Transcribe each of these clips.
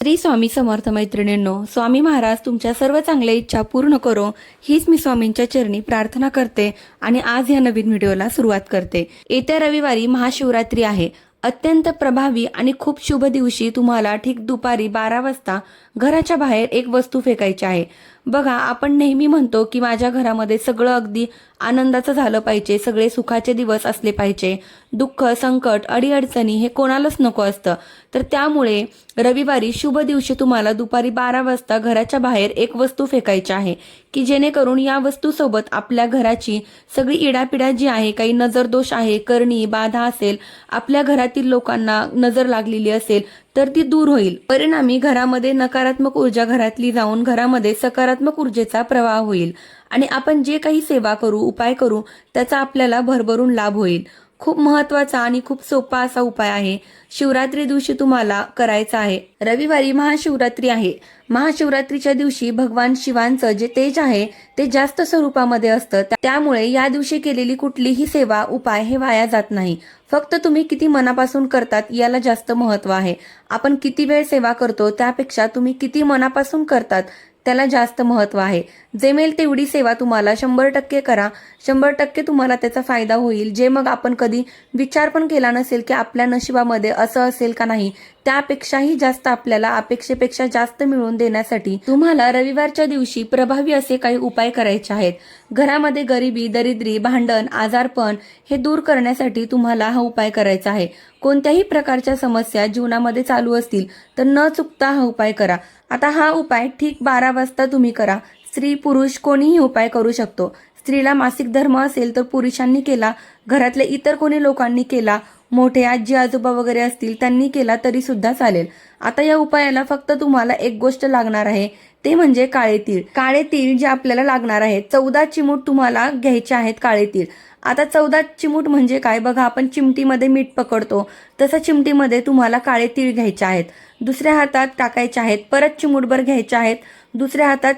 श्री स्वामी समर्थ मैत्रिणींनो, स्वामी महाराज तुमच्या सर्व चांगल्या इच्छा पूर्ण करो हीच मी स्वामींच्या चरणी प्रार्थना करते आणि आज या नवीन व्हिडिओला सुरुवात करते। येत्या रविवारी महाशिवरात्री आहे। अत्यंत प्रभावी आणि खूप शुभ दिवशी तुम्हाला ठीक दुपारी 12 वाजता घराच्या बाहेर एक वस्तू फेकायची आहे। बघा, आपण नेहमी म्हणतो की माझ्या घरामध्ये सगळं अगदी आनंदाचं झालं पाहिजे, सगळे सुखाचे दिवस असले पाहिजे, दुःख संकट अडीअडचणी हे कोणालाच नको असतं। तर त्यामुळे रविवारी शुभ दिवशी तुम्हाला दुपारी 12 वाजता घराच्या बाहेर एक वस्तू फेकायची आहे की जेणेकरून या वस्तूसोबत आपल्या घराची सगळी इडापिडा जी आहे, काही नजर दोष आहे, करणी बाधा असेल, आपल्या घरातील लोकांना नजर लागलेली असेल तर ती दूर होईल। परिणामी घरामध्ये नकारात्मक ऊर्जा घरातली जाऊन घरामध्ये सकारात्मक ऊर्जेचा प्रवाह होईल आणि आपण जे काही सेवा करू, उपाय करू त्याचा आपल्याला भरभरून लाभ होईल। खूप महत्त्वाचा आणि खूप सोपा असा उपाय आहे। शिवरात्री दिवशी तुम्हाला करायचा आहे। रविवारी महाशिवरात्री आहे। महाशिवरात्रीच्या दिवशी भगवान शिवांचं जे तेज आहे ते जास्त स्वरूपामध्ये असतं, त्यामुळे या दिवशी केलेली कुठलीही सेवा उपाय हे वाया जात नाही। फक्त तुम्ही किती मनापासून करतात याला जास्त महत्त्व आहे। आपण किती वेळ सेवा करतो त्यापेक्षा तुम्ही किती मनापासून करतात त्याला जास्त महत्त्व आहे। जमेल तेवढी सेवा तुम्हाला 100% करा, 100% तुम्हाला त्याचा फायदा होईल, जे मग आपण कधी विचार पण केला नसेल की आपल्या नशिबामध्ये असं असेल का नाही। त्यापेक्षाही जास्त आपल्याला अपेक्षेपेक्षा जास्त मिळवून देण्यासाठी तुम्हाला रविवारच्या दिवशी प्रभावी असे काही उपाय करायचे आहेत। घरामध्ये गरिबी, दरिद्री, भांडण, आजारपण हे दूर करण्यासाठी तुम्हाला हा उपाय करायचा आहे। कोणत्याही प्रकारच्या समस्या जीवनामध्ये चालू असतील तर न चुकता हा उपाय करा। आता हा उपाय ठीक 12 वाजता तुम्ही करा। स्त्री पुरुष कोणीही उपाय करू शकतो। स्त्रीला मासिक धर्म असेल तर पुरुषांनी केला, घरातल्या इतर कोणी लोकांनी केला, मोठे आजी आजोबा वगैरे असतील त्यांनी केला तरी सुद्धा चालेल। आता या उपायाला फक्त तुम्हाला एक गोष्ट लागणार आहे, ते म्हणजे काळे तीळ। काळे तीळ जे आपल्याला लागणार आहे 14 चिमूट तुम्हाला घ्यायचे आहेत काळे तीळ। आता 14 चिमूट म्हणजे काय, बघा आपण चिमटीमध्ये मीठ पकडतो तसं चिमटीमध्ये तुम्हाला काळे तीळ घ्यायचे आहेत। दुसऱ्या हातात टाकायचे आहेत, परत चिमूटभर घ्यायचे आहेत, दुसऱ्या हातात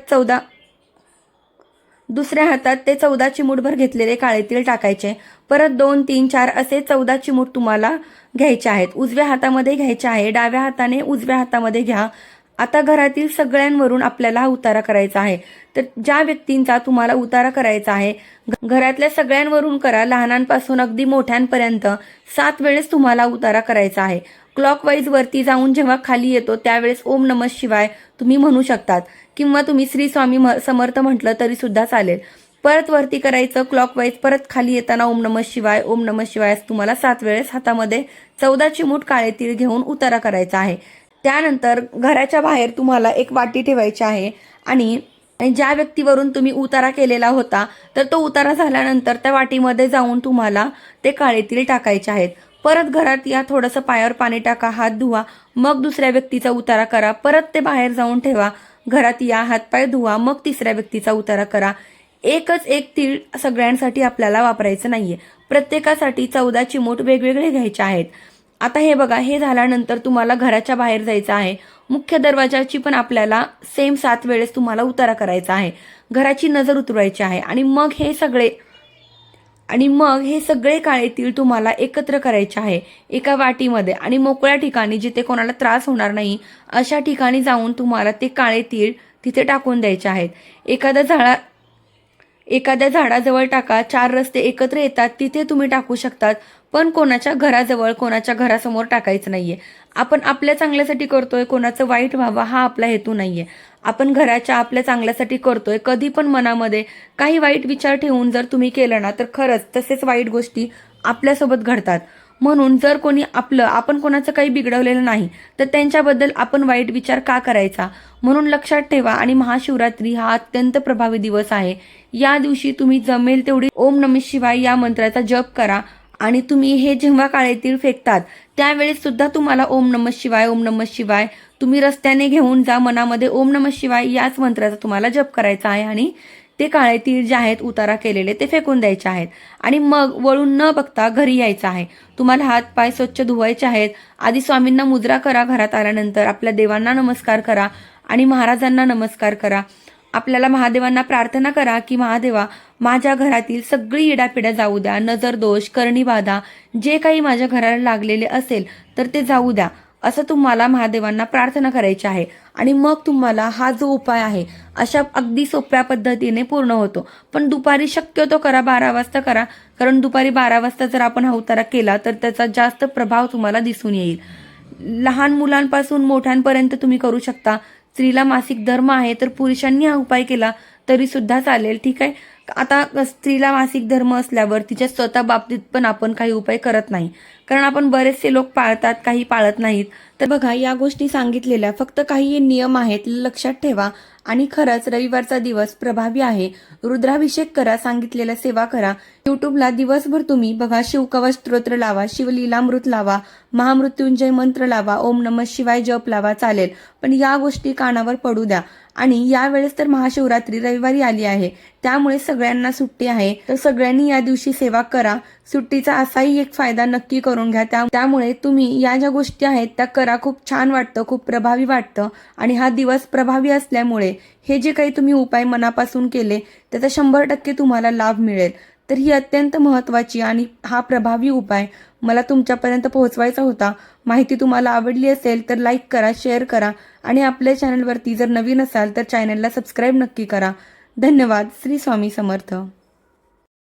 ते 14 चिमूटभर घेतलेले काळे तीळ टाकायचे, परत 2 3 4 असे 14 चिमूट तुम्हाला घ्यायचे आहेत। उजव्या हातामध्ये घ्यायचे आहे, डाव्या हाताने उजव्या हातामध्ये घ्या। आता घरातील सगळ्यांवरून आपल्याला हा उतारा करायचा आहे। तर ज्या व्यक्तींचा तुम्हाला उतारा करायचा आहे घरातल्या सगळ्यांवरून करा, लहानांपासून अगदी मोठ्यांपर्यंत 7 वेळेस तुम्हाला उतारा करायचा आहे। क्लॉकवाईज वरती जाऊन जेव्हा खाली येतो त्यावेळेस ओम नमः शिवाय तुम्ही म्हणू शकतात किंवा तुम्ही श्री स्वामी समर्थ म्हटलं तरी सुद्धा चालेल। परत वरती करायचं क्लॉकवाईज, परत खाली येताना ओम नमः शिवाय, ओम नमः शिवाय तुम्हाला 7 वेळेस हातामध्ये 14 चिमूट काळे तीळ घेऊन उतारा करायचा आहे। त्यानंतर घराच्या बाहेर तुम्हाला एक वाटी ठेवायची आहे आणि ज्या व्यक्तीवरून तुम्ही उतारा केलेला होता तर तो उतारा झाल्यानंतर त्या वाटीमध्ये जाऊन तुम्हाला ते काळे तीळ टाकायचे आहेत। परत घरात या, थोडंसं पायावर पाणी टाका, हात धुवा, मग दुसऱ्या व्यक्तीचा उतारा करा, परत ते बाहेर जाऊन ठेवा, घरात या, हातपाय धुवा, मग तिसऱ्या व्यक्तीचा उतारा करा। एकच एक तीळ सगळ्यांसाठी आपल्याला वापरायचं नाहीये, प्रत्येकासाठी 14 चिमूट वेगवेगळे घ्यायचे आहेत। आता हे बघा, हे झाल्यानंतर तुम्हाला घराच्या बाहेर जायचं आहे। मुख्य दरवाजाची पण आपल्याला सेम 7 वेळेस तुम्हाला उतारा करायचा आहे, घराची नजर उतरवायची आहे आणि मग हे सगळे काळे तीळ तुम्हाला एकत्र करायचे आहे एका वाटीमध्ये आणि मोकळ्या ठिकाणी जिथे कोणाला त्रास होणार नाही अशा ठिकाणी जाऊन तुम्हाला ते काळे तीळ तिथे टाकून द्यायचे आहेत। एखाद्या झाडाजवळ टाका, 4 रस्ते एकत्र येतात तिथे तुम्ही टाकू शकतात, पण कोणाच्या घराजवळ, कोणाच्या घरासमोर टाकायचं नाहीये। आपण आपल्या चांगल्यासाठी करतोय, कोणाचं वाईट व्हावं हा आपला हेतू नाहीये। आपण घराच्या आपल्या चांगल्यासाठी करतोय, कधी पण मनामध्ये काही वाईट विचार ठेवून जर तुम्ही केलं ना तर खरंच तसेच वाईट गोष्टी आपल्यासोबत घडतात। म्हणून जर कोणी आपण कोणाचं काही बिघडवलेलं नाही तर त्यांच्याबद्दल आपण वाईट विचार का करायचा, म्हणून लक्षात ठेवा। आणि महाशिवरात्री हा अत्यंत प्रभावी दिवस आहे। या दिवशी तुम्ही जमेल तेवढी ओम नमः शिवाय या मंत्राचा जप करा आणि तुम्ही हे जेव्हा काळे तीळ फेकतात त्यावेळेस सुद्धा तुम्हाला ओम नमः शिवाय, ओम नमः शिवाय तुम्ही रस्त्याने घेऊन जा, मनामध्ये ओम नमः शिवाय याच मंत्राचा तुम्हाला जप करायचा आहे आणि ते काळे तीळ जे आहेत उतारा केलेले ते फेकून द्यायचे आहेत आणि मग वळून न बघता घरी यायचं आहे। तुम्हाला हात पाय स्वच्छ धुवायचे आहेत। आधी स्वामींना मुजरा करा, घरात आल्यानंतर आपल्या देवांना नमस्कार करा आणि महाराजांना नमस्कार करा। आपल्याला महादेवांना प्रार्थना करा की महादेवा, माझ्या घरातील सगळी इडापिडा जाऊ द्या, नजर दोष, करणी बाधा जे काही माझ्या घराला लागलेले असेल तर ते जाऊ द्या असं तुम्हाला महादेवांना प्रार्थना करायची आहे आणि मग तुम्हाला हा जो उपाय आहे अशा अगदी सोप्या पद्धतीने पूर्ण होतो. पण दुपारी शक्यतो करा, 12 वाजता करा, कारण दुपारी 12 वाजता जर आपण हा उतारा केला तर त्याचा जास्त प्रभाव तुम्हाला दिसून येईल. लहान मुलांपासून मोठ्यांपर्यंत तुम्ही करू शकता. स्त्रीला मासिक धर्म आहे तर पुरुषांनी हा उपाय केला तरी सुद्धा चालेल, ठीक आहे. आता स्त्रीला मासिक धर्म असल्यावर तिच्या स्वतः बाबतीत पण आपण काही उपाय करत नाही, कारण आपण बरेचसे लोक पाळतात, काही पाळत नाहीत. तर बघा, या गोष्टी सांगितलेल्या फक्त काही नियम आहेत, लक्षात ठेवा. आणि खरंच रविवारचा दिवस प्रभावी आहे. रुद्राभिषेक करा, सांगितलेल्या सेवा करा. युट्यूबला दिवसभर तुम्ही बघा, शिवकवच स्तोत्र लावा, शिवलीलामृत लावा, महामृत्युंजय मंत्र लावा, ओम नमः शिवाय जप लावा, चालेल. पण या गोष्टी कानावर पडू द्या. आणि यावेळेस तर महाशिवरात्री रविवारी आली आहे, त्यामुळे सगळ्यांना सुट्टी आहे, तर सगळ्यांनी या दिवशी सेवा करा. सुट्टीचा असाही एक फायदा नक्की करून घ्या. त्यामुळे तुम्ही या ज्या गोष्टी आहेत त्या करा. खूप छान वाटतं, खूप प्रभावी वाटतं. आणि हा दिवस प्रभावी असल्यामुळे हे जे काही तुम्ही उपाय मनापासून केले त्याचा 100% तुम्हाला लाभ मिळेल. तर ही अत्यंत महत्त्वाची आणि हा प्रभावी उपाय मला तुमच्यापर्यंत पोहोचवायचा होता. माहिती तुम्हाला आवडली असेल तर लाईक करा, शेअर करा आणि आपल्या चॅनलवरती जर नवीन असाल तर चॅनलला सबस्क्राईब नक्की करा. धन्यवाद. श्री स्वामी समर्थ.